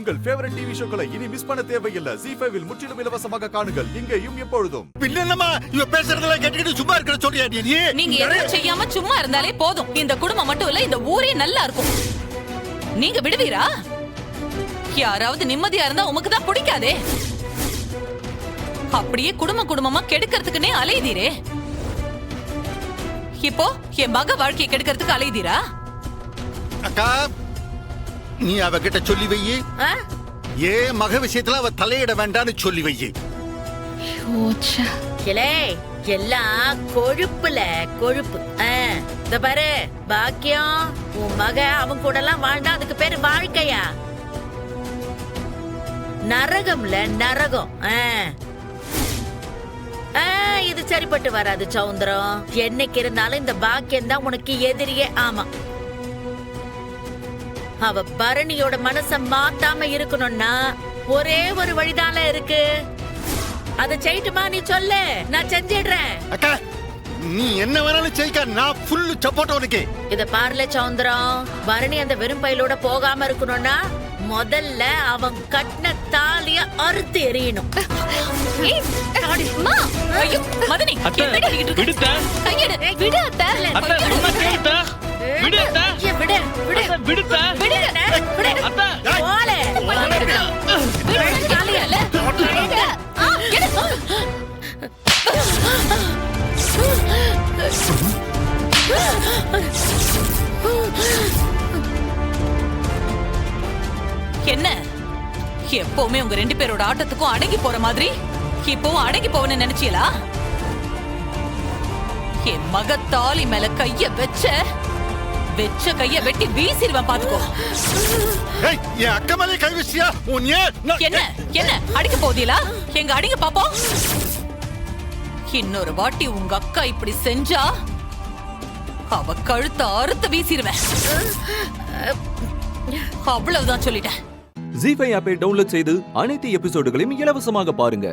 உங்கள் favourite TV ஷோக்களை இனி miss பண்ண தேவையில்லை. ZEE5 இல் முற்றிலும் இலவசமாக காணுங்கள். இங்கேயும் எப்பொழுதும். பின்னமா இவ பேசுறதெல்லாம் கேட்டுக்கிட்டு சும்மா இருக்கிற சொல்றியா நீ? நீங்க எதுவும் செய்யாம சும்மா இருந்தாலே போதும். இந்த குடும்பம் மட்டும் இல்ல, இந்த ஊரே நல்லா இருக்கும். நீங்க விடுவீரா? யாராவது நிம்மதியா இருந்தா உமக்கு தான் பிடிக்காதே. அப்படியே குடும்பமா கெடுக்கிறதுக்குன்னே அலையுதீரே. இப்போ என் மக வாழ்க்கையை கெடுக்கிறதுக்கு அலையுதீரா? அக்கா, நீ அவகிட்ட சொல்லி வையி. ஏ மக விஷயத்துல அவ தலையிட வேண்டான்னு சொல்லி வையி. எல்லாம் கொழுப்புல கொழுப்பு. இந்த பாரு பாக்கியம், உன் மக அவன் கூட எல்லாம் வாழ்ந்தா அதுக்கு பேரு வாழ்க்கையா? நரகம்ல நரகம். இது சரிப்பட்டு வராது சௌந்தரம். என்னைக்கு இருந்தாலும் இந்த பாக்கியம் தான் உனக்கு எதிரியே. ஆமா, அவ பரணியோட மனச மாத்தாம இருக்கணும்னா ஒரே ஒரு வழிதான இருக்கு. அத செய்யட்டுமா? நீ சொல்லு, நான் செஞ்சிடுறேன். அக்கா, நீ என்ன வேணாலும் செய்யக்கா, நான் ஃபுல் சப்போர்ட் உனக்கு. இத பாருல சௌந்தரம், பரணி அந்த வெறும் பையிலோட போகாம இருக்கணும்னா முதல்ல அவன் கட்டின தாலிய அறுத்து எறியணும். மதனி, என்ன எப்பவுமே உங்க ரெண்டு பேரோட ஆட்டத்துக்கும் அடங்கி போற மாதிரி இப்பவும் அடங்கி போவன்னு நினைச்சீங்களா? என் மக தாலி மேல கைய வெச்ச கைய வெட்டி வீசிடுவேன் பாத்துக்கோ. என் அக்கா மேலே கை வச்சியா? என்ன அடிக்க போதீங்களா? எங்க அடிங்க பாப்போம். இன்னொரு வாட்டி உங்க அக்கா இப்படி செஞ்சா அவ கழுத்த அறுத்து வீசிடுவேன். அவ்வளவுதான் சொல்லிட்டேன். ZEE5 ஆப்பை டவுன்லோட் செய்து அனைத்து எபிசோடுகளையும் இலவசமாக பாருங்க.